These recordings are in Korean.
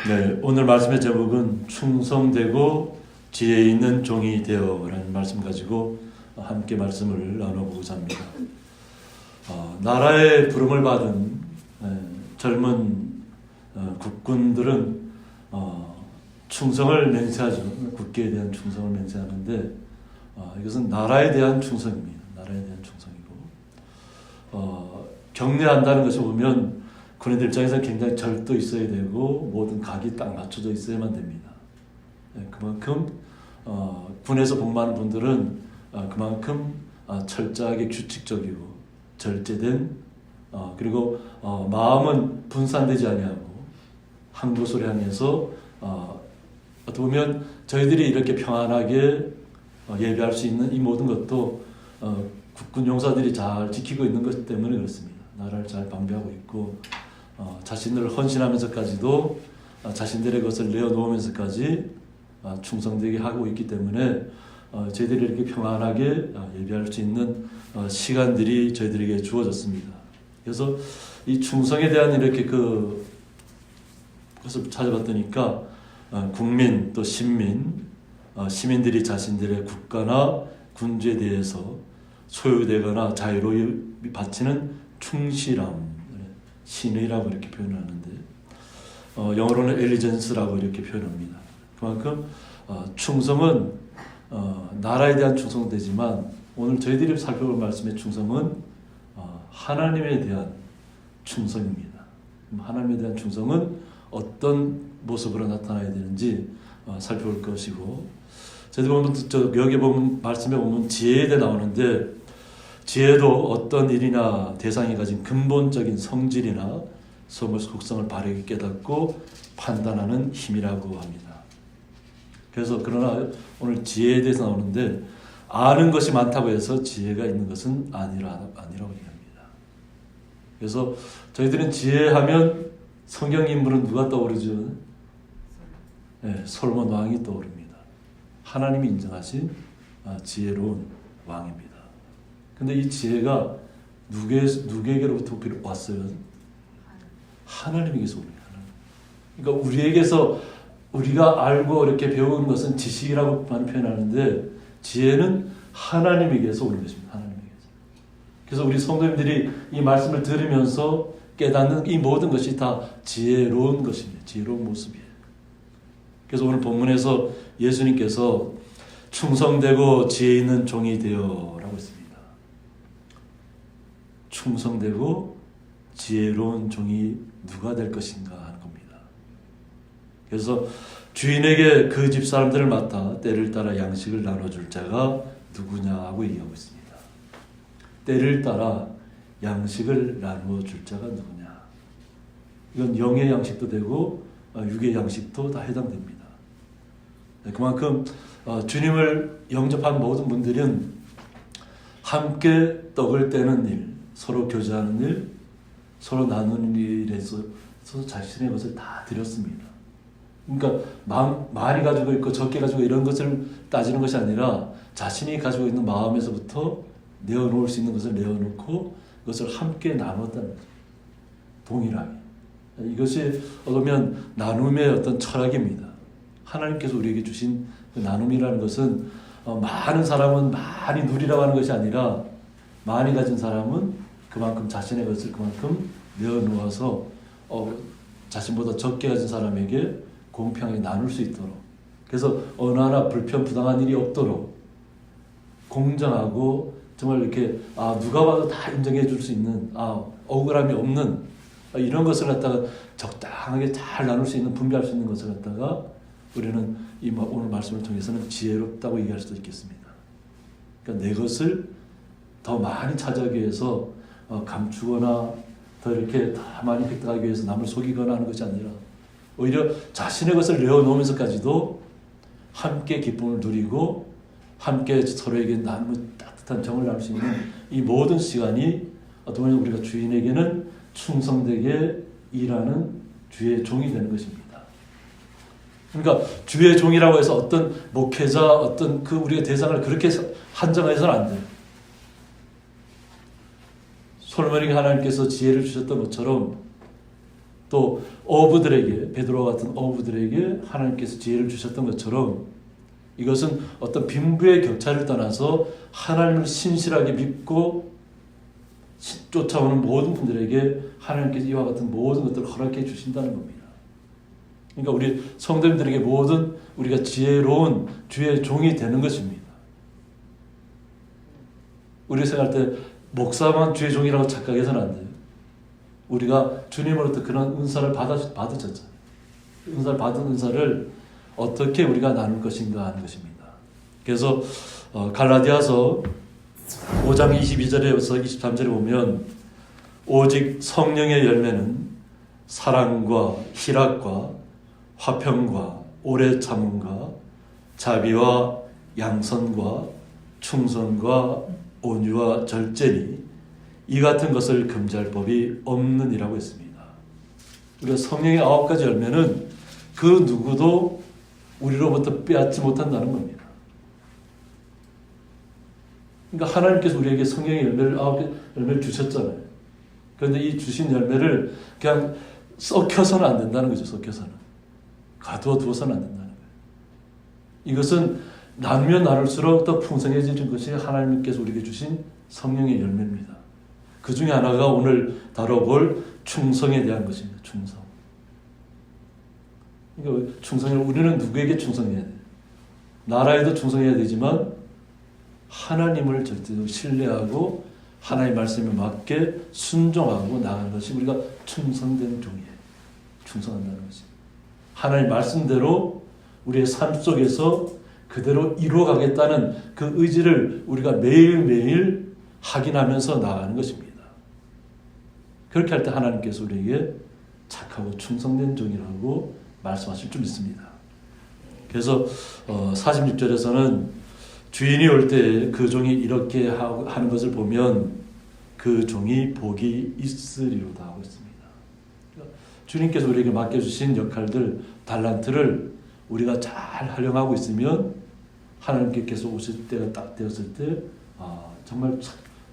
네, 오늘 말씀의 제목은 충성되고 지혜 있는 종이 되어라는 말씀 가지고 함께 말씀을 나눠보고자 합니다. 나라의 부름을 받은 젊은 국군들은 충성을 맹세하죠. 국기에 대한 충성을 맹세하는데 이것은 나라에 대한 충성입니다. 나라에 대한 충성이고 경례한다는 것을 보면 군인들 입장에서는 굉장히 절도 있어야 되고 모든 각이 딱 맞춰져 있어야만 됩니다. 그만큼 군에서 복무하는 분들은 그만큼 철저하게 규칙적이고 절제된 그리고 마음은 분산되지 아니하고 한 곳으로 향해서 어떻게 보면 저희들이 이렇게 평안하게 예배할 수 있는 이 모든 것도 국군 용사들이 잘 지키고 있는 것 때문에 그렇습니다. 나라를 잘 방비하고 있고 자신들을 헌신하면서까지도 자신들의 것을 내어놓으면서까지 충성되게 하고 있기 때문에 저희들이 이렇게 평안하게 예배할 수 있는 시간들이 저희들에게 주어졌습니다. 그래서 이 충성에 대한 이렇게 그것을 찾아봤더니까 국민 또 시민들이 자신들의 국가나 군주에 대해서 소유되거나 자유로 바치는 충실함, 신의라고 이렇게 표현하는데 영어로는 엘리전스라고 이렇게 표현합니다. 그만큼 충성은 나라에 대한 충성도 되지만 오늘 저희들이 살펴볼 말씀의 충성은 하나님에 대한 충성입니다. 하나님에 대한 충성은 어떤 모습으로 나타나야 되는지 살펴볼 것이고 저희들 여기 보면 말씀에 보면 지혜에 대해 나오는데 지혜도 어떤 일이나 대상이 가진 근본적인 성질이나 속성을 바르게 깨닫고 판단하는 힘이라고 합니다. 그래서 그러나 오늘 지혜에 대해서 나오는데 아는 것이 많다고 해서 지혜가 있는 것은 아니라고 얘기합니다. 그래서 저희들은 지혜하면 성경 인물은 누가 떠오르죠? 네, 솔로몬 왕이 떠오릅니다. 하나님이 인정하신 지혜로운 왕입니다. 근데 이 지혜가 누구에게로부터 왔어요? 하나님에게서 옵니다. 그러니까 우리에게서 우리가 알고 이렇게 배우는 것은 지식이라고만 표현하는데 지혜는 하나님에게서 오는 것입니다. 하나님에게서. 그래서 우리 성도님들이 이 말씀을 들으면서 깨닫는 이 모든 것이 다 지혜로운 것입니다. 지혜로운 모습이에요. 그래서 오늘 본문에서 예수님께서 충성되고 지혜 있는 종이 되어라고 했습니다. 충성되고 지혜로운 종이 누가 될 것인가 하는 겁니다. 그래서 주인에게 그 집 사람들을 맡아 때를 따라 양식을 나눠줄 자가 누구냐 하고 얘기하고 있습니다. 때를 따라 양식을 나누어줄 자가 누구냐. 이건 영의 양식도 되고 육의 양식도 다 해당됩니다. 그만큼 주님을 영접한 모든 분들은 함께 떡을 떼는 일, 서로 교제하는 일, 서로 나누는 일에서 자신의 것을 다 드렸습니다. 그러니까 많이 가지고 있고 적게 가지고 이런 것을 따지는 것이 아니라 자신이 가지고 있는 마음에서부터 내어놓을 수 있는 것을 내어놓고 그것을 함께 나눴다는 거죠. 동일하게. 이것이 어쩌면 나눔의 어떤 철학입니다. 하나님께서 우리에게 주신 그 나눔이라는 것은 많은 사람은 많이 누리라고 하는 것이 아니라 많이 가진 사람은 그만큼 자신의 것을 그만큼 내어놓아서 자신보다 적게 가진 사람에게 공평하게 나눌 수 있도록 그래서 어느 하나 불편부당한 일이 없도록 공정하고 정말 이렇게 누가 봐도 다 인정해 줄 수 있는 억울함이 없는 이런 것을 갖다가 적당하게 잘 나눌 수 있는 분배할 수 있는 것을 갖다가 우리는 오늘 말씀을 통해서는 지혜롭다고 얘기할 수도 있겠습니다. 그러니까 내 것을 더 많이 차지하기 위해서 감추거나 더 이렇게 다 많이 획득하기 위해서 남을 속이거나 하는 것이 아니라 오히려 자신의 것을 내어놓으면서까지도 함께 기쁨을 누리고 함께 서로에게 나누는 따뜻한 정을 나눌 수 있는 이 모든 시간이 어떤 면에 우리가 주인에게는 충성되게 일하는 주의 종이 되는 것입니다. 그러니까 주의 종이라고 해서 어떤 목회자, 어떤 그 우리의 대상을 그렇게 한정해서는 안 돼요. 솔로몬에게 하나님께서 지혜를 주셨던 것처럼 또 어부들에게, 베드로와 같은 어부들에게 하나님께서 지혜를 주셨던 것처럼 이것은 어떤 빈부의 격차를 떠나서 하나님을 신실하게 믿고 쫓아오는 모든 분들에게 하나님께서 이와 같은 모든 것들을 허락해 주신다는 겁니다. 그러니까 우리 성도님들에게 모든 우리가 지혜로운 주의 종이 되는 것입니다. 우리 생각할 때 목사만 주의 종이라고 착각해서는 안 돼요. 우리가 주님으로부터 그런 은사를 받으셨잖아요. 은사를 받은 은사를 어떻게 우리가 나눌 것인가 하는 것입니다. 그래서 갈라디아서 5장 22절에서 23절에 보면 오직 성령의 열매는 사랑과 희락과 화평과 오래 참음과 자비와 양선과 충성과 온유와 절제니 이 같은 것을 금지할 법이 없느니라고 했습니다. 우리가 성령의 9가지 열매는 그 누구도 우리로부터 빼앗지 못한다는 겁니다. 그러니까 하나님께서 우리에게 성령의 열매를 9개 열매를 주셨잖아요. 그런데 이 주신 열매를 그냥 썩혀서는 안 된다는 거죠. 썩혀서는. 가두어 두어서는 안 된다는 거예요. 이것은 나누면 나눌수록 더 풍성해지는 것이 하나님께서 우리에게 주신 성령의 열매입니다. 그 중에 하나가 오늘 다뤄볼 충성에 대한 것입니다. 충성. 그러니까 충성을 우리는 누구에게 충성해야 돼요? 나라에도 충성해야 되지만 하나님을 절대로 신뢰하고 하나님의 말씀에 맞게 순종하고 나가는 것이 우리가 충성된 종이에요. 충성한다는 것이. 하나님 말씀대로 우리의 삶 속에서 그대로 이루어가겠다는 그 의지를 우리가 매일매일 확인하면서 나아가는 것입니다. 그렇게 할 때 하나님께서 우리에게 착하고 충성된 종이라고 말씀하실 줄 믿습니다. 그래서 46절에서는 주인이 올 때 그 종이 이렇게 하는 것을 보면 그 종이 복이 있으리로다 하고 있습니다. 주님께서 우리에게 맡겨주신 역할들, 달란트를 우리가 잘 활용하고 있으면 하나님께서 오실 때가 딱 되었을 때 정말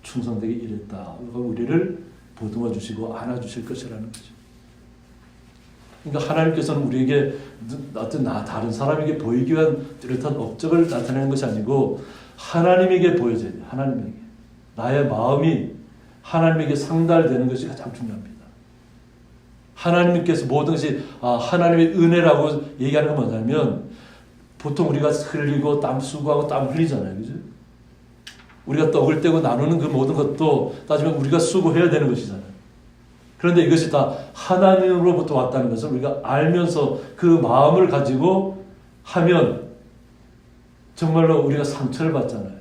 충성되게 일했다. 우리를 보듬어 주시고 안아주실 것이라는 거죠. 그러니까 하나님께서는 우리에게 어떤 다른 사람에게 보이기 위한 뚜렷한 업적을 나타내는 것이 아니고 하나님에게 보여져야 돼요. 하나님에게. 나의 마음이 하나님에게 상달되는 것이 가장 중요합니다. 하나님께서 모든 것이 하나님의 은혜라고 얘기하는 건 뭐냐면 보통 우리가 흘리고 땀 수고하고 땀 흘리잖아요. 그죠? 우리가 떡을 떼고 나누는 그 모든 것도 따지면 우리가 수고해야 되는 것이잖아요. 그런데 이것이 다 하나님으로부터 왔다는 것을 우리가 알면서 그 마음을 가지고 하면 정말로 우리가 상처를 받잖아요.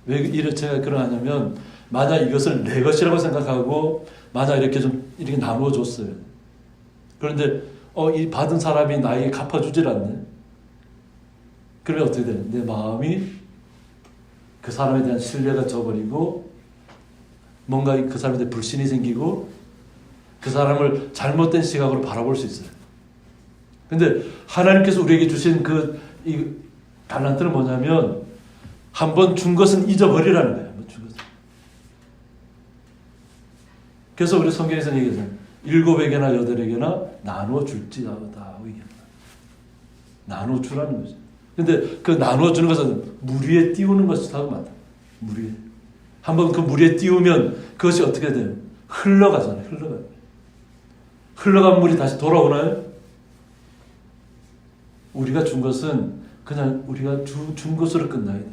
왜 제가 그러냐면 만약 이것을 내 것이라고 생각하고 만약 이렇게 나누어 줬어요. 그런데 이 받은 사람이 나에게 갚아주질 않네. 그러면 어떻게 돼요? 내 마음이 그 사람에 대한 신뢰가 져버리고 뭔가 그 사람에 대해 불신이 생기고 그 사람을 잘못된 시각으로 바라볼 수 있어요. 근데 하나님께서 우리에게 주신 이 달란트는 뭐냐면 한번 준 것은 잊어버리라는 거예요. 한번 준 것은. 그래서 우리 성경에서 얘기해서 7에게나 8에게나 나누어 줄지어다 하고 얘기합니다. 나누어 주라는 거죠. 근데 그 나누어 주는 것은 물 위에 띄우는 것이라고 말합니다. 물 위에. 한번 그 물 위에 띄우면 그것이 어떻게 돼요? 흘러가잖아요. 흘러가요. 흘러간 물이 다시 돌아오나요? 우리가 준 것은 그냥 우리가 준 것으로 끝나야 돼요.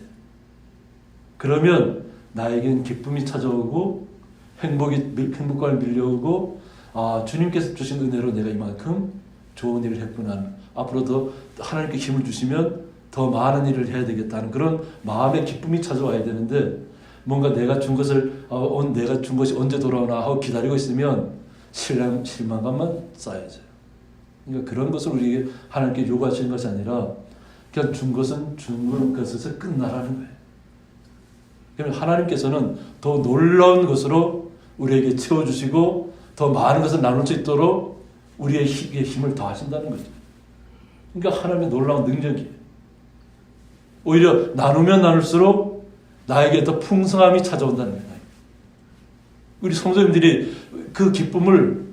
그러면 나에겐 기쁨이 찾아오고 행복감이 밀려오고 주님께서 주신 은혜로 내가 이만큼 좋은 일을 했구나. 앞으로도 하나님께 힘을 주시면 더 많은 일을 해야 되겠다는 그런 마음의 기쁨이 찾아와야 되는데 뭔가 내가 준 것이 언제 돌아오나 하고 기다리고 있으면 실망감만 쌓여져요. 그러니까 그런 것을 우리에게 하나님께 요구하시는 것이 아니라 그냥 준 것은 준 것에서 끝나라는 거예요. 그러면 하나님께서는 더 놀라운 것으로 우리에게 채워주시고 더 많은 것을 나눌 수 있도록 우리의 힘을 더하신다는 거죠. 그러니까 하나님의 놀라운 능력이에요. 오히려 나누면 나눌수록 나에게 더 풍성함이 찾아온다는 거예요. 우리 성도님들이 그 기쁨을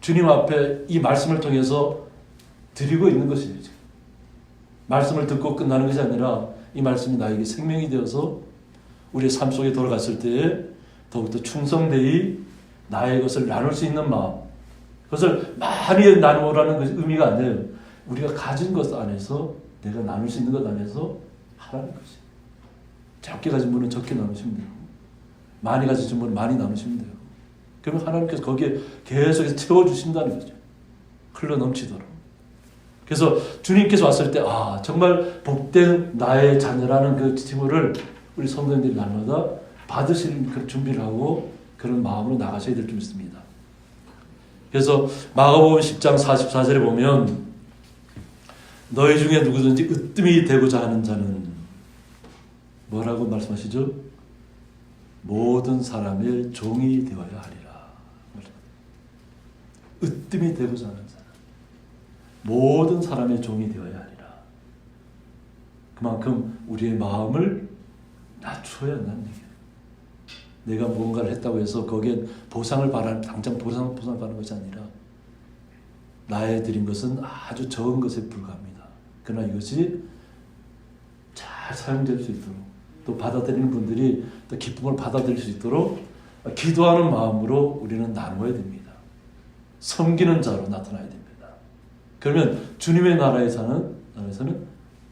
주님 앞에 이 말씀을 통해서 드리고 있는 것이에요. 말씀을 듣고 끝나는 것이 아니라 이 말씀이 나에게 생명이 되어서 우리의 삶 속에 돌아갔을 때에 더욱더 충성되이 나의 것을 나눌 수 있는 마음, 그것을 많이 나누라는 의미가 아니에요. 우리가 가진 것 안에서, 내가 나눌 수 있는 것 안에서 하라는 것이에요. 적게 가진 분은 적게 나누시면 되고, 많이 가진 분은 많이 나누시면 돼요. 그러면 하나님께서 거기에 계속해서 채워주신다는 거죠. 흘러 넘치도록. 그래서 주님께서 왔을 때, 정말 복된 나의 자녀라는 그 칭호를 우리 성도님들이 날마다 받으실 그 준비를 하고 그런 마음으로 나가셔야 될 줄 믿습니다. 그래서 마가복음 10장 44절에 보면 너희 중에 누구든지 으뜸이 되고자 하는 자는 뭐라고 말씀하시죠? 모든 사람의 종이 되어야 하리라. 으뜸이 되고자 하는 자는 모든 사람의 종이 되어야 하리라. 그만큼 우리의 마음을 낮춰야 한다는 얘기예요. 내가 무언가를 했다고 해서 거기에 보상을 당장 보상을 받는 것이 아니라 나의 드린 것은 아주 적은 것에 불과합니다. 그러나 이것이 잘 사용될 수 있도록, 또 받아들이는 분들이 또 기쁨을 받아들일 수 있도록 기도하는 마음으로 우리는 나누어야 됩니다. 섬기는 자로 나타나야 됩니다. 그러면 주님의 나라에서는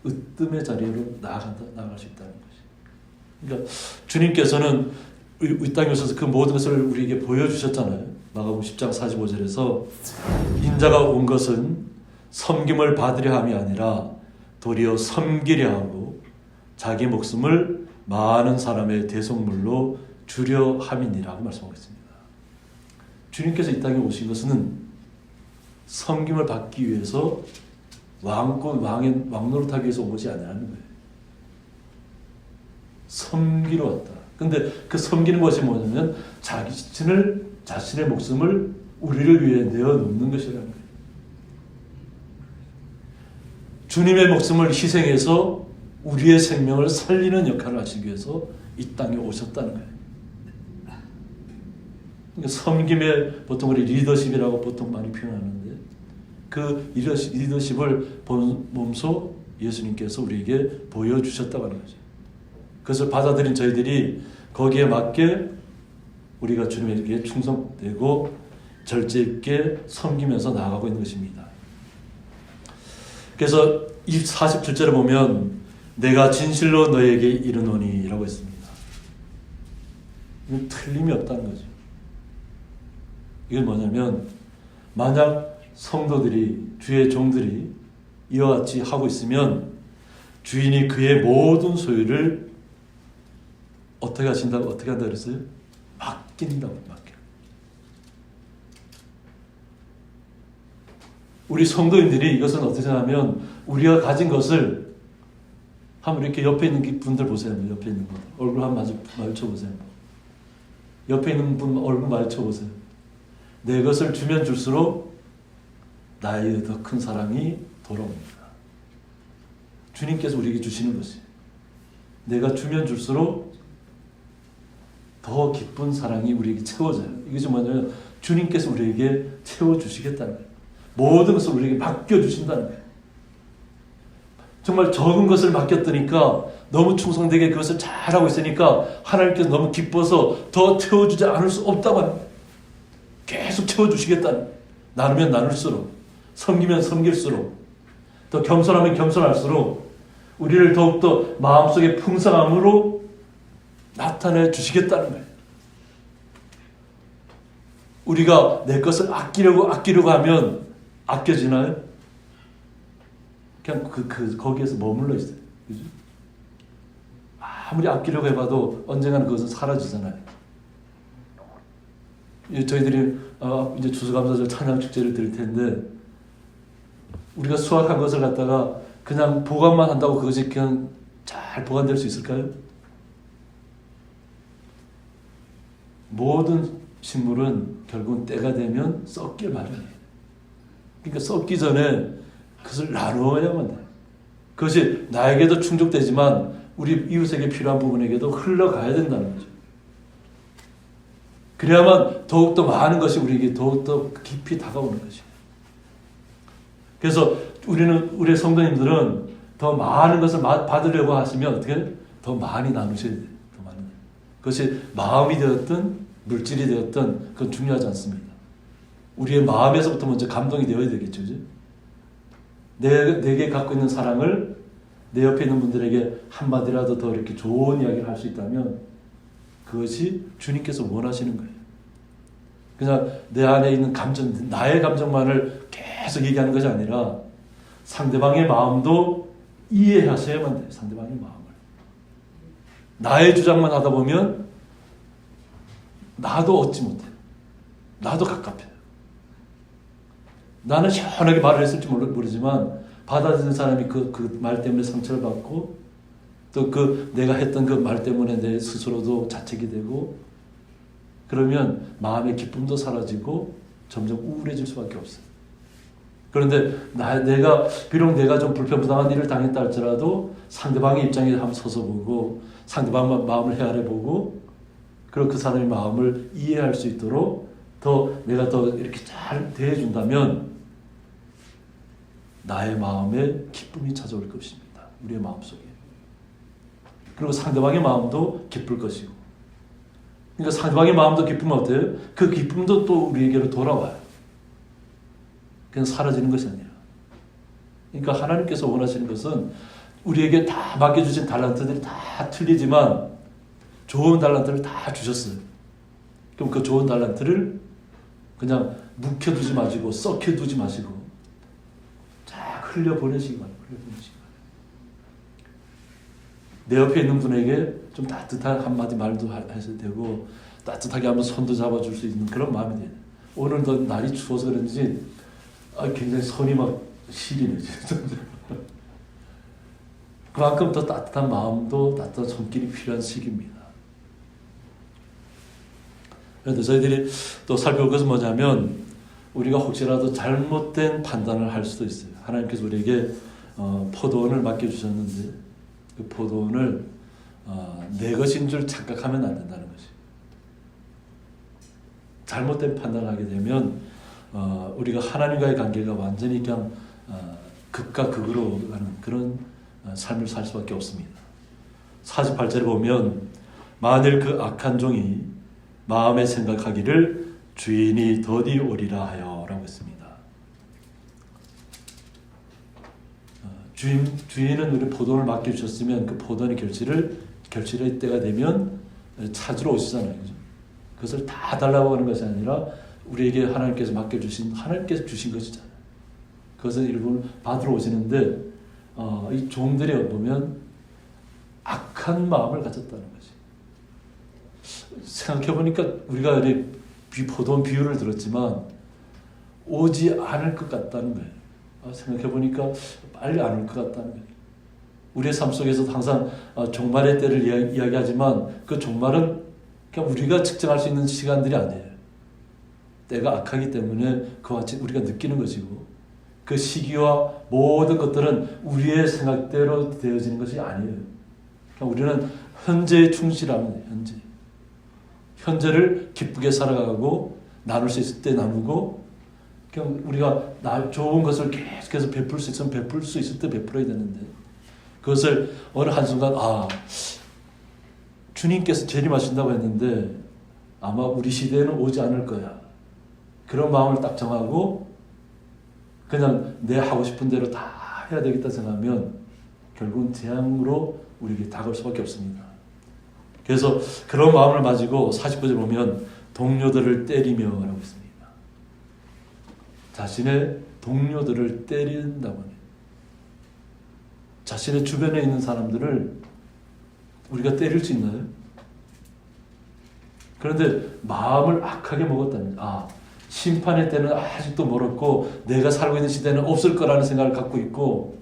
으뜸의 자리로 나아갈 수 있다는 것이. 그러니까 주님께서는 이 땅에 오셔서 그 모든 것을 우리에게 보여주셨잖아요. 마가복음 10장 45절에서 인자가 온 것은 섬김을 받으려 함이 아니라 도리어 섬기려 하고 자기 목숨을 많은 사람의 대속물로 주려 함이니라고 말씀하고 있습니다. 주님께서 이 땅에 오신 것은 섬김을 받기 위해서 왕 노릇하기 위해서 오지 않으라는 거예요. 섬기러 왔다. 근데 그 섬기는 것이 뭐냐면 자신의 목숨을 우리를 위해 내어놓는 것이라는 거예요. 주님의 목숨을 희생해서 우리의 생명을 살리는 역할을 하시기 위해서 이 땅에 오셨다는 거예요. 그러니까 섬김의 보통 우리 리더십이라고 보통 많이 표현하는데 그 리더십을 몸소 예수님께서 우리에게 보여주셨다고 하는 거죠. 그것을 받아들인 저희들이 거기에 맞게 우리가 주님에게 충성되고 절제 있게 섬기면서 나아가고 있는 것입니다. 그래서 이 47절에 보면 내가 진실로 너에게 이르노니 라고 했습니다. 이건 틀림이 없다는 거죠. 이건 뭐냐면 만약 성도들이, 주의 종들이 이와 같이 하고 있으면 주인이 그의 모든 소유를 어떻게 하신다고, 어떻게 한다고 그랬어요? 맡긴다고, 맡겨. 우리 성도인들이 이것은 어떻게 하냐면 우리가 가진 것을 한번 이렇게 옆에 있는 분들 보세요. 옆에 있는 분 얼굴 한번 마주쳐보세요. 옆에 있는 분 얼굴 마주쳐보세요. 내 것을 주면 줄수록 나의 더 큰 사랑이 돌아옵니다. 주님께서 우리에게 주시는 것이 내가 주면 줄수록 더 기쁜 사랑이 우리에게 채워져요. 이것이 뭐냐면 주님께서 우리에게 채워주시겠다는 거예요. 모든 것을 우리에게 맡겨주신다는 거예요. 정말 적은 것을 맡겼더니까 너무 충성되게 그것을 잘하고 있으니까 하나님께서 너무 기뻐서 더 채워주지 않을 수 없다고 합니다. 계속 채워주시겠다는 거예요. 나누면 나눌수록, 섬기면 섬길수록, 더 겸손하면 겸손할수록 우리를 더욱더 마음속에 풍성함으로 나타내 주시겠다는 거예요. 우리가 내 것을 아끼려고 하면 아껴지나요? 그냥 거기에서 머물러 있어요. 그죠? 아무리 아끼려고 해봐도 언젠가는 그것은 사라지잖아요. 저희들이 이제 추수감사절 찬양축제를 드릴 텐데 우리가 수확한 것을 갖다가 그냥 보관만 한다고 그것이 그냥 잘 보관될 수 있을까요? 모든 식물은 결국은 때가 되면 썩길 마련해요. 그러니까 썩기 전에 그것을 나누어야만 돼요. 그것이 나에게도 충족되지만 우리 이웃에게 필요한 부분에게도 흘러가야 된다는 거죠. 그래야만 더욱더 많은 것이 우리에게 더욱더 깊이 다가오는 것이에요. 그래서 우리 성도님들은 더 많은 것을 받으려고 하시면 어떻게 더 많이 나누셔야 돼요. 더 많이. 그것이 마음이 되었든 물질이 되었든 그건 중요하지 않습니다. 우리의 마음에서부터 먼저 감동이 되어야 되겠죠. 그죠? 내게 갖고 있는 사랑을 내 옆에 있는 분들에게 한마디라도 더 이렇게 좋은 이야기를 할 수 있다면 그것이 주님께서 원하시는 거예요. 그냥 내 안에 있는 감정, 나의 감정만을 계속 얘기하는 것이 아니라 상대방의 마음도 이해하셔야만 돼요. 상대방의 마음을. 나의 주장만 하다 보면 나도 얻지 못해요. 나도 갑갑해요. 나는 시원하게 말을 했을지 모르지만 받아들이는 사람이 그 말 때문에 상처를 받고 또 내가 했던 그 말 때문에 내 스스로도 자책이 되고 그러면 마음의 기쁨도 사라지고 점점 우울해질 수밖에 없어요. 그런데 비록 내가 좀 불편부당한 일을 당했다 할지라도 상대방의 입장에 한번 서서 보고 상대방 마음을 헤아려 보고 그리고 그 사람의 마음을 이해할 수 있도록 내가 더 이렇게 잘 대해준다면 나의 마음에 기쁨이 찾아올 것입니다. 우리의 마음속에. 그리고 상대방의 마음도 기쁠 것이고. 그러니까 상대방의 마음도 기쁘면 어때요? 그 기쁨도 또 우리에게로 돌아와요. 그냥 사라지는 것이 아니라. 그러니까 하나님께서 원하시는 것은 우리에게 다 맡겨주신 달란트들이 다 틀리지만 좋은 달란트를 다 주셨어요. 그럼 그 좋은 달란트를 그냥 묵혀두지 마시고 썩혀두지 마시고 쫙 흘려보내시기 바랍니다. 내 옆에 있는 분에게 좀 따뜻한 한마디 말도 하셔도 되고 따뜻하게 한번 손도 잡아줄 수 있는 그런 마음이 돼요. 오늘도 날이 추워서 그런지 굉장히 손이 막 시리네. 그만큼 더 따뜻한 마음도 따뜻한 손길이 필요한 시기입니다. 그런데 저희들이 또 살펴볼 것은 뭐냐면 우리가 혹시라도 잘못된 판단을 할 수도 있어요. 하나님께서 우리에게 포도원을 맡겨주셨는데 그 포도원을 내 것인 줄 착각하면 안 된다는 것이. 잘못된 판단을 하게 되면 우리가 하나님과의 관계가 완전히 그냥 극과 극으로 가는 그런 삶을 살 수밖에 없습니다. 48절에 보면 만일 그 악한 종이 마음에 생각하기를 주인이 더디 오리라 하여 라고 했습니다. 주인은 우리 포도원을 맡겨주셨으면 그 포도원의 결실의 때가 되면 찾으러 오시잖아요. 그죠? 그것을 다 달라고 하는 것이 아니라 우리에게 하나님께서 하나님께서 주신 것이잖아요. 그것을 일부러 받으러 오시는데 이 종들이 보면 악한 마음을 가졌다는 것이. 생각해보니까 우리가 포도원 비유를 들었지만 오지 않을 것 같다는 거예요. 생각해보니까 빨리 안 올 것 같다는 거예요. 우리의 삶 속에서도 항상 종말의 때를 이야기하지만 그 종말은 그냥 우리가 측정할 수 있는 시간들이 아니에요. 때가 악하기 때문에 그와 같이 우리가 느끼는 것이고 그 시기와 모든 것들은 우리의 생각대로 되어지는 것이 아니에요. 우리는 현재에 충실하면 돼요. 현재를 기쁘게 살아가고 나눌 수 있을 때 나누고 그냥 우리가 좋은 것을 계속해서 베풀 수 있으면 베풀 수 있을 때 베풀어야 되는데 그것을 어느 한순간 주님께서 재림하신다고 했는데 아마 우리 시대에는 오지 않을 거야. 그런 마음을 딱 정하고 그냥 내 하고 싶은 대로 다 해야 되겠다 생각하면 결국은 재앙으로 우리에게 다가올 수밖에 없습니다. 그래서 그런 마음을 가지고 40절에 보면 동료들을 때리며 라고 했습니다. 자신의 동료들을 때린다고 해요. 자신의 주변에 있는 사람들을 우리가 때릴 수 있나요? 그런데 마음을 악하게 먹었다는 심판의 때는 아직도 멀었고 내가 살고 있는 시대는 없을 거라는 생각을 갖고 있고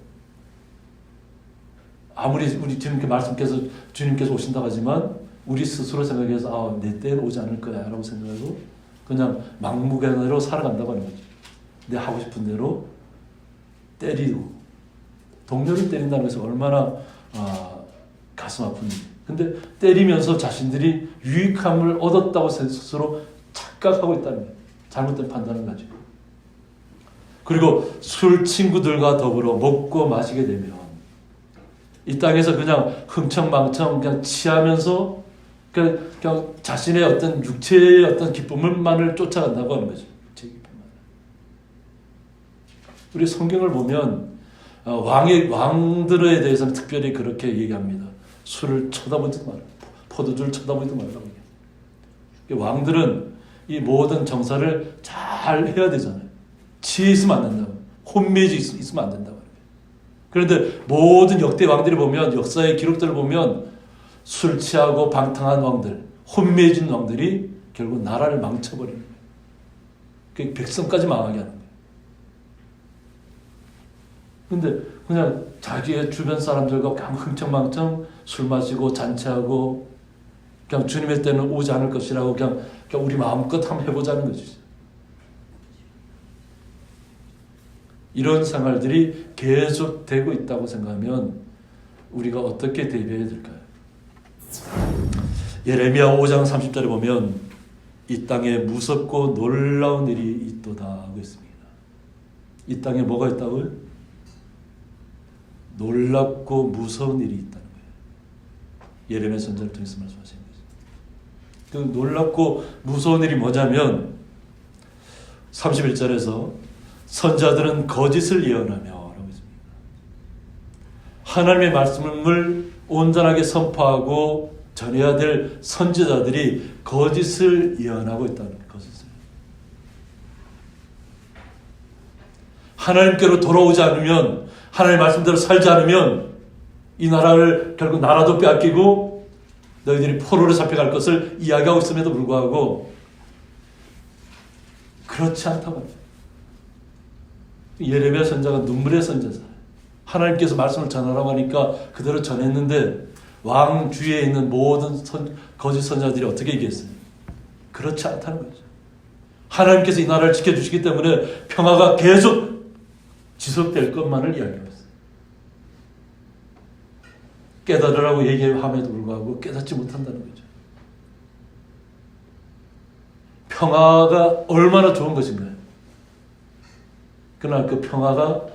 아무리 우리 주님께서 오신다고 하지만 우리 스스로 생각해서 내 때는 오지 않을 거야 라고 생각하고 그냥 막무가내로 살아간다고 하는 거죠. 내 하고 싶은 대로 때리고 동료를 때린다는 것은 얼마나 가슴 아픈 일이에요. 근데 때리면서 자신들이 유익함을 얻었다고 스스로 착각하고 있다는 거예요. 잘못된 판단을 가지고. 그리고 술 친구들과 더불어 먹고 마시게 되면 이 땅에서 그냥 흥청망청 그냥 취하면서 그냥 자신의 어떤 육체의 어떤 기쁨만을 쫓아간다고 하는 거죠. 육체의 기쁨만. 우리 성경을 보면 왕들에 대해서는 특별히 그렇게 얘기합니다. 술을 쳐다보지 마라. 포도주를 쳐다보지 말라고 얘기해요. 왕들은 이 모든 정사를 잘 해야 되잖아요. 취해 있으면 안 된다고. 혼미해져 있으면 안 된다고. 그런데 모든 역대 왕들이 보면, 역사의 기록들을 보면 술 취하고 방탕한 왕들, 혼미해진 왕들이 결국 나라를 망쳐버리는 거예요. 그 백성까지 망하게 하는 거예요. 근데 그냥 자기의 주변 사람들과 그냥 흥청망청 술 마시고 잔치하고 그냥 주님의 때는 오지 않을 것이라고 그냥 우리 마음껏 한번 해보자는 것이죠. 이런 생활들이 계속되고 있다고 생각하면 우리가 어떻게 대비해야 될까요? 예레미야 5장 30절에 보면 이 땅에 무섭고 놀라운 일이 있도다 하고 있습니다. 이 땅에 뭐가 있다고요? 놀랍고 무서운 일이 있다는 거예요. 예레미야 선지자를 통해서 말씀하신 거죠. 그 놀랍고 무서운 일이 뭐냐면 31절에서 선자들은 거짓을 예언하며 라고 했습니다. 하나님의 말씀을 온전하게 선포하고 전해야 될 선지자들이 거짓을 예언하고 있다는 것이죠. 하나님께로 돌아오지 않으면, 하나님의 말씀대로 살지 않으면 이 나라를 결국 나라도 빼앗기고 너희들이 포로로 잡혀갈 것을 이야기하고 있음에도 불구하고 그렇지 않다고 합니다. 예레미야 선자가 눈물의 선자잖아요. 하나님께서 말씀을 전하라고 하니까 그대로 전했는데 왕 주위에 있는 모든 거짓 선자들이 어떻게 얘기했어요? 그렇지 않다는 거죠. 하나님께서 이 나라를 지켜주시기 때문에 평화가 계속 지속될 것만을 이야기하고 있어요. 깨달으라고 얘기함에도 불구하고 깨닫지 못한다는 거죠. 평화가 얼마나 좋은 것인가요? 그러나 그 평화가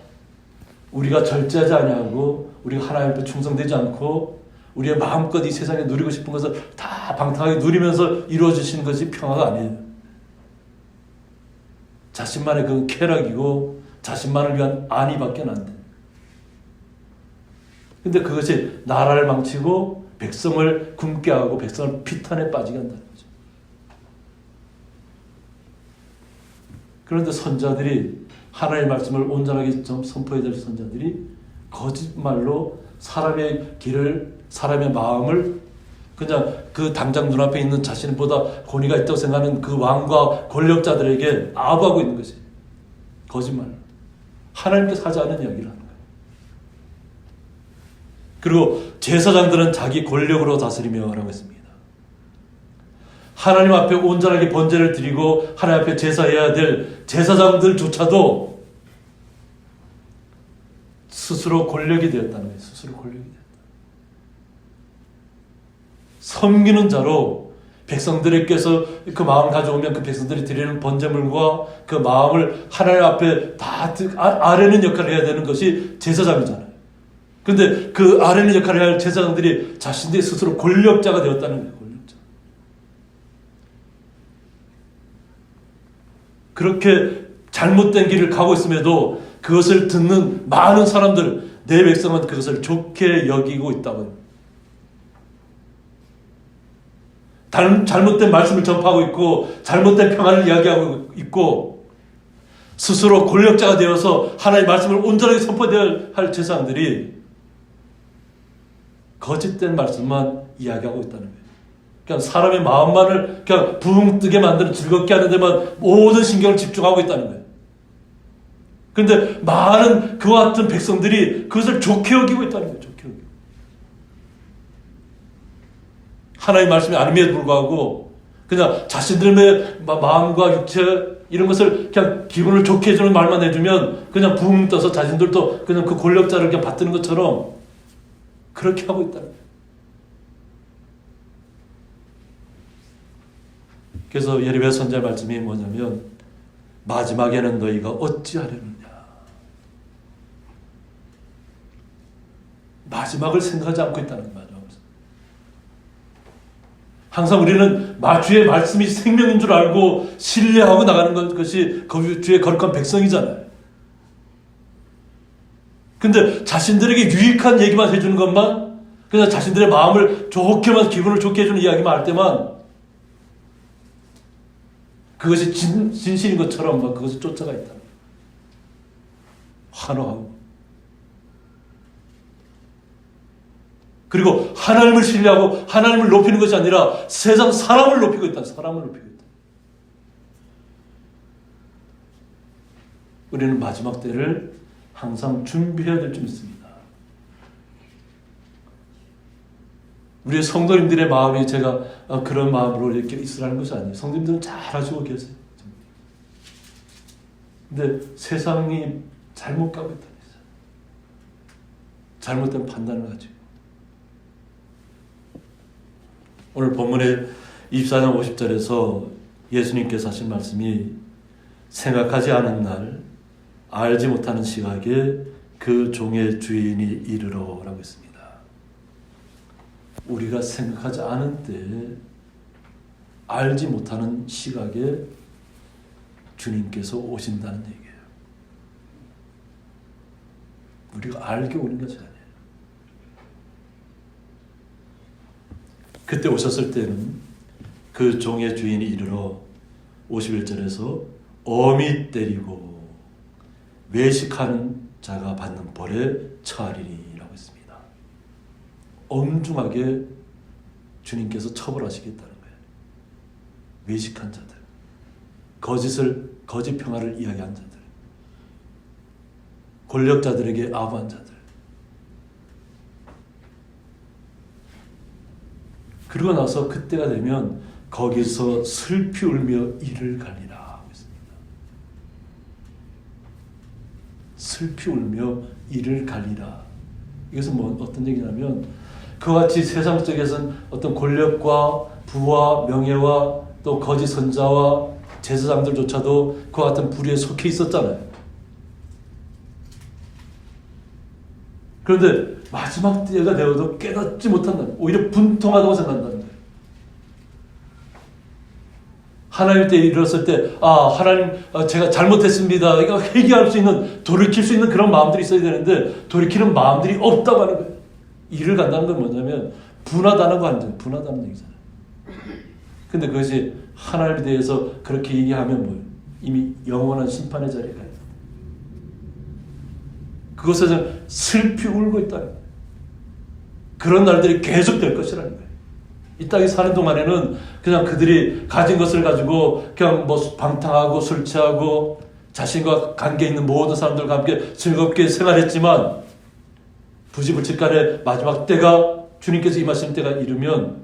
우리가 절제하지 아니하고 우리가 하나님 앞에 충성되지 않고 우리의 마음껏 이 세상에 누리고 싶은 것을 다 방탕하게 누리면서 이루어지시는 것이 평화가 아니에요. 자신만의 그 쾌락이고 자신만을 위한 안위밖에 안 돼. 근데 그것이 나라를 망치고 백성을 굶게 하고 백성을 피탄에 빠지게 한다는 거죠. 그런데 선자들이 하나님의 말씀을 온전하게 선포해야 될 선자들이 거짓말로 사람의 길을, 사람의 마음을 그냥 그 당장 눈앞에 있는 자신보다 권위가 있다고 생각하는 그 왕과 권력자들에게 아부하고 있는 것이 거짓말. 하나님께서 하지 않은 이야기를 하는 거예요. 그리고 제사장들은 자기 권력으로 다스리며 라고 했습니다. 하나님 앞에 온전하게 번제를 드리고 하나님 앞에 제사해야 될 제사장들조차도 스스로 권력이 되었다는 거예요. 스스로 권력이 되었다. 섬기는 자로 백성들에게서 그 마음을 가져오면 그 백성들이 드리는 번제물과 그 마음을 하나님 앞에 다 아뢰는 역할을 해야 되는 것이 제사장이잖아요. 근데 그 아뢰는 역할을 해야 할 제사장들이 자신들이 스스로 권력자가 되었다는 거예요. 권력자. 그렇게 잘못된 길을 가고 있음에도 그것을 듣는 많은 사람들, 내 백성은 그것을 좋게 여기고 있다고요. 잘못된 말씀을 전파하고 있고 잘못된 평안을 이야기하고 있고 스스로 권력자가 되어서 하나님의 말씀을 온전하게 선포해야 할 제사장들이 거짓된 말씀만 이야기하고 있다는 거예요. 그냥 사람의 마음만을 그냥 붕 뜨게 만드는 즐겁게 하는 데만 모든 신경을 집중하고 있다는 거예요. 그런데 많은 그와 같은 백성들이 그것을 좋게 여기고 있다는 거예요. 좋게 여기고. 하나님의 말씀이 아님에도 불구하고 그냥 자신들의 마음과 육체 이런 것을 그냥 기분을 좋게 해주는 말만 해주면 그냥 붕 떠서 자신들도 그냥 그 권력자를 그냥 받드는 것처럼 그렇게 하고 있다는 거예요. 그래서 예레미야 선지자 말씀이 뭐냐면 마지막에는 너희가 어찌하려느냐. 마지막을 생각하지 않고 있다는 거죠. 항상 우리는 주의 말씀이 생명인 줄 알고 신뢰하고 나가는 것이 주의 거룩한 백성이잖아요. 근데 자신들에게 유익한 얘기만 해주는 것만, 그냥 자신들의 마음을 좋게만, 기분을 좋게 해주는 이야기만 할 때만 그것이 진실인 것처럼 막 그것을 쫓아가 있다. 환호하고. 그리고 하나님을 신뢰하고 하나님을 높이는 것이 아니라 세상 사람을 높이고 있다. 사람을 높이고 있다. 우리는 마지막 때를 항상 준비해야 될 줄 믿습니다. 우리의 성도님들의 마음이 제가 그런 마음으로 이렇게 있으라는 것이 아니에요. 성도님들은 잘 아시고 계세요. 근데 세상이 잘못 가고 있다는 거죠. 잘못된 판단을 가지고. 오늘 본문의 24장 50절에서 예수님께서 하신 말씀이 생각하지 않은 날, 알지 못하는 시각에 그 종의 주인이 이르러라고 했습니다. 우리가 생각하지 않은 때에 알지 못하는 시각에 주님께서 오신다는 얘기예요. 우리가 알게 오는 것이 아니에요. 그때 오셨을 때는 그 종의 주인이 이르러 51절에서 엄히 때리고 외식하는 자가 받는 벌에 처하리라고 했습니다. 엄중하게 주님께서 처벌하시겠다는 거예요. 외식한 자들, 거짓 평화를 이야기한 자들, 권력자들에게 아부한 자들. 그러고 나서 그때가 되면 거기서 슬피 울며 이를 갈리라 했습니다. 슬피 울며 이를 갈리라. 이것은 어떤 얘기냐면 그와 같이 세상 속에서는 어떤 권력과 부와 명예와 또 거짓 선자와 제사장들조차도 그와 같은 불의에 속해 있었잖아요. 그런데 마지막 때가 되어도 깨닫지 못한다. 오히려 분통하다고 생각한다는 거예요. 하나님 때 이르렀을 때 하나님 제가 잘못했습니다. 이거 회개할 수 있는, 돌이킬 수 있는 그런 마음들이 있어야 되는데 돌이키는 마음들이 없다고 하는 거예요. 이를 간다는 건 뭐냐면 분하다는 거 아니죠. 분하다는 얘기잖아요. 근데 그것이 하나님에 대해서 그렇게 얘기하면 뭐예요? 이미 영원한 심판의 자리에 가요. 그것에서 슬피 울고 있다는 거예요. 그런 날들이 계속 될 것이라는 거예요. 이 땅에 사는 동안에는 그냥 그들이 가진 것을 가지고 그냥 방탕하고 술 취하고 자신과 관계 있는 모든 사람들과 함께 즐겁게 생활했지만 부지불식간에 마지막 때가, 주님께서 임하신 때가 이르면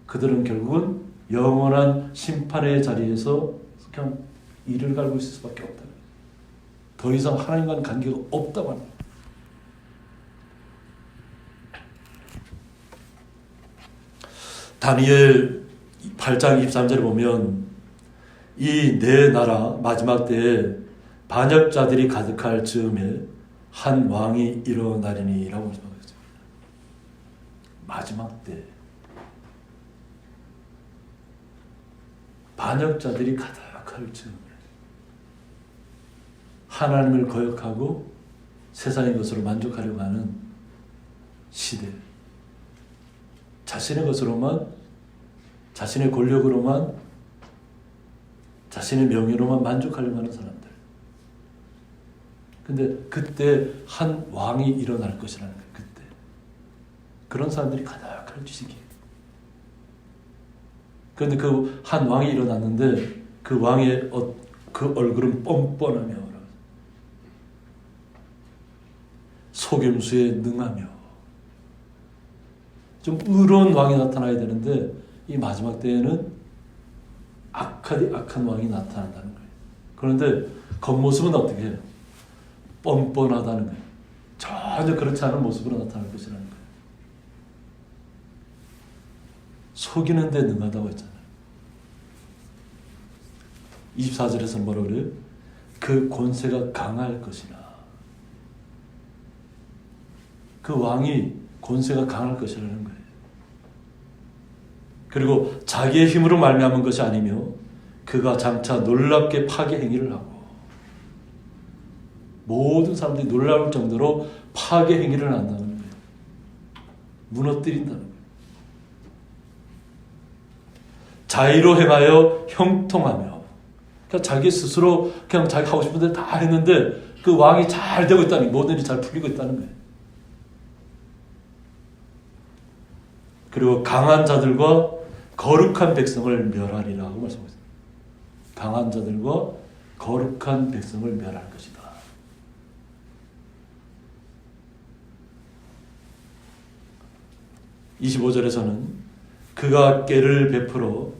그들은 결국은 영원한 심판의 자리에서 그냥 이를 갈고 있을 수밖에 없다. 더 이상 하나님과는 관계가 없다고 합니다. 다니엘 8장 23절에 보면 이 내 나라 마지막 때에 반역자들이 가득할 즈음에 한 왕이 일어나리니 라고 말씀하셨습니다. 마지막 때 반역자들이 가득할 즈음에 하나님을 거역하고 세상의 것으로 만족하려고 하는 시대, 자신의 것으로만, 자신의 권력으로만, 자신의 명예로만 만족하려고 하는 사람들. 근데 그때 한 왕이 일어날 것이라는 거예요. 그때 그런 사람들이 가득할 시기예요. 그런데 그 한 왕이 일어났는데 그 왕의 그 얼굴은 뻔뻔하며 속임수에 능하며 좀 의로운 왕이 나타나야 되는데 이 마지막 때에는 악한 왕이 나타난다는 거예요. 그런데 겉모습은 어떻게 해요? 뻔뻔하다는 거예요. 전혀 그렇지 않은 모습으로 나타날 것이라는 거예요. 속이는 데 능하다고 했잖아요. 24절에서 뭐라 그래요? 그 권세가 강할 것이나. 그 왕이 권세가 강할 것이라는 거예요. 그리고 자기의 힘으로 말미암은 것이 아니며 그가 장차 놀랍게 파괴 행위를 하고 모든 사람들이 놀라울 정도로 파괴 행위를 한다는 거예요. 무너뜨린다는 거예요. 자의로 행하여 형통하며, 그러니까 자기 스스로 그냥 자기 하고 싶은 대로 다 했는데 그 왕이 잘 되고 있다는, 모든 일이 잘 풀리고 있다는 거예요. 그리고 강한 자들과 거룩한 백성을 멸하리라고 말씀하셨습니다. 강한 자들과 거룩한 백성을 멸할 것이다. (25절에서는) 그가 꾀를 베풀어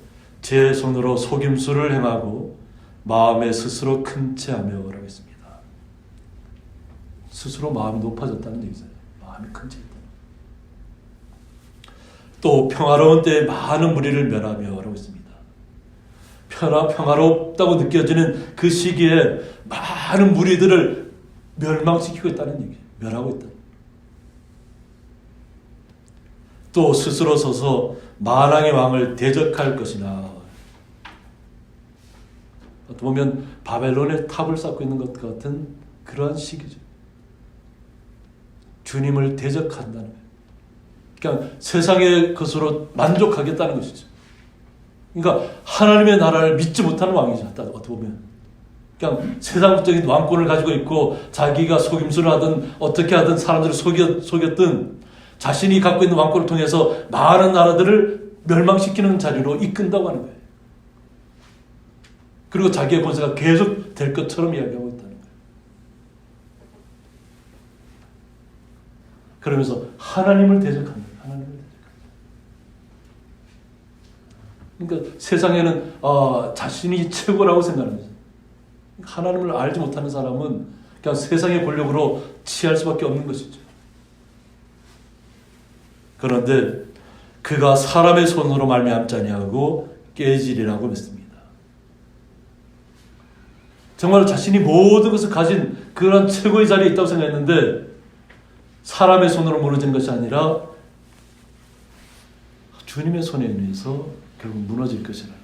제 손으로 속임수를 행하고 마음에 스스로 큰 채하며 라고 했습니다. 스스로 마음이 높아졌다는 얘기죠. 마음이 큰 채. 또 평화로운 때에 많은 무리를 멸하며 라고 했습니다. 평화롭다고 느껴지는 그 시기에 많은 무리들을 멸망시키고 있다는 얘기예요. 멸하고 있다. 또 스스로 서서 만왕의 왕을 대적할 것이나. 어떻게 보면 바벨론의 탑을 쌓고 있는 것 같은 그러한 시기죠. 주님을 대적한다는 거예요. 그냥 세상의 것으로 만족하겠다는 것이죠. 그러니까 하나님의 나라를 믿지 못하는 왕이죠. 어떻게 보면 그냥 세상적인 왕권을 가지고 있고 자기가 속임수를 하든 어떻게 하든 사람들을 속였든 자신이 갖고 있는 왕권을 통해서 많은 나라들을 멸망시키는 자리로 이끈다고 하는 거예요. 그리고 자기의 권세가 계속 될 것처럼 이야기하고 있다는 거예요. 그러면서 하나님을 대적한다. 하나님을 대적한다. 그러니까 세상에는 자신이 최고라고 생각하는 거죠. 하나님을 알지 못하는 사람은 그냥 세상의 권력으로 취할 수밖에 없는 것이죠. 그런데 그가 사람의 손으로 말미암지 아니하고 깨지리라고 했습니다. 정말 자신이 모든 것을 가진 그런 최고의 자리에 있다고 생각했는데 사람의 손으로 무너진 것이 아니라 주님의 손에 의해서 결국 무너질 것이라.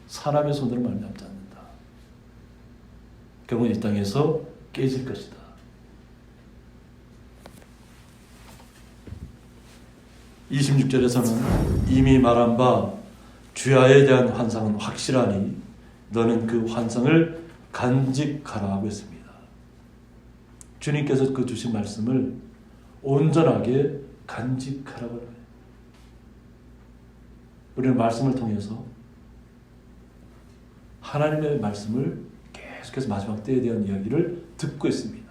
사람의 손으로 말미암지 않는다. 결국 이 땅에서 깨질 것이다. 26절에서는 이미 말한 바 주야에 대한 환상은 확실하니 너는 그 환상을 간직하라고 했습니다. 주님께서 그 주신 말씀을 온전하게 간직하라고 해요. 우리는 말씀을 통해서 하나님의 말씀을 계속해서 마지막 때에 대한 이야기를 듣고 있습니다.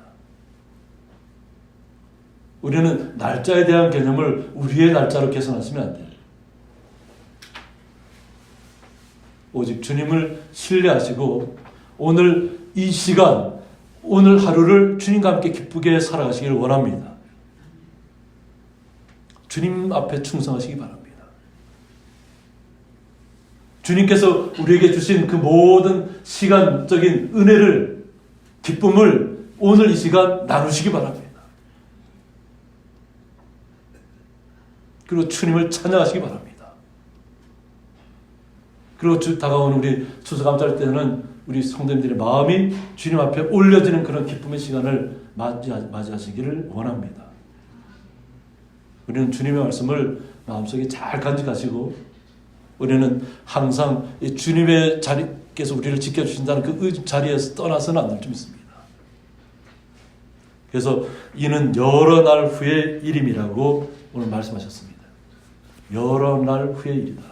우리는 날짜에 대한 개념을 우리의 날짜로 개선하시면 안 돼요. 오직 주님을 신뢰하시고 오늘 이 시간, 오늘 하루를 주님과 함께 기쁘게 살아가시기를 원합니다. 주님 앞에 충성하시기 바랍니다. 주님께서 우리에게 주신 그 모든 시간적인 은혜를, 기쁨을 오늘 이 시간 나누시기 바랍니다. 그리고 주님을 찬양하시기 바랍니다. 그리고 다가오는 우리 추수감사할 때는 우리 성도님들의 마음이 주님 앞에 올려지는 그런 기쁨의 시간을 맞이하시기를 원합니다. 우리는 주님의 말씀을 마음속에 잘 간직하시고 우리는 항상 주님의 자리께서 우리를 지켜주신다는 그 자리에서 떠나서는 안 될 줄 믿습니다. 그래서 이는 여러 날 후의 일임이라고 오늘 말씀하셨습니다. 여러 날 후의 일이다.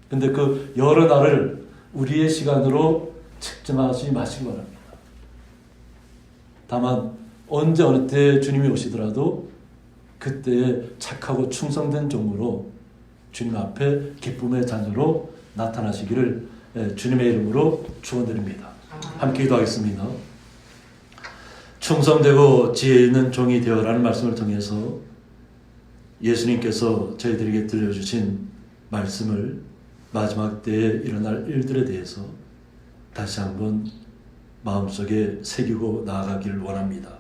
근데 그 여러 날을 우리의 시간으로 측정하지 마시기 바랍니다. 다만 언제 어느 때 주님이 오시더라도 그때에 착하고 충성된 종으로 주님 앞에 기쁨의 자녀로 나타나시기를 주님의 이름으로 축원드립니다. 함께 기도하겠습니다. 충성되고 지혜 있는 종이 되어라는 말씀을 통해서 예수님께서 저희들에게 들려주신 말씀을 마지막 때에 일어날 일들에 대해서 다시 한번 마음속에 새기고 나아가기를 원합니다.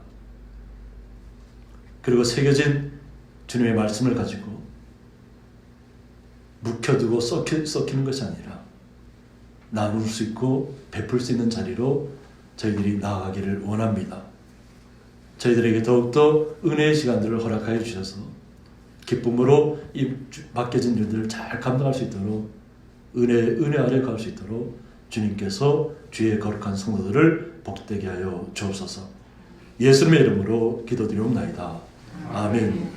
그리고 새겨진 주님의 말씀을 가지고 묵혀두고 썩히는 것이 아니라 나눌 수 있고 베풀 수 있는 자리로 저희들이 나아가기를 원합니다. 저희들에게 더욱더 은혜의 시간들을 허락하여 주셔서 기쁨으로 이 맡겨진 일들을 잘 감당할 수 있도록 은혜 아래 갈 수 있도록 주님께서 주의 거룩한 성도들을 복되게 하여 주옵소서. 예수님의 이름으로 기도드리옵나이다. 아멘.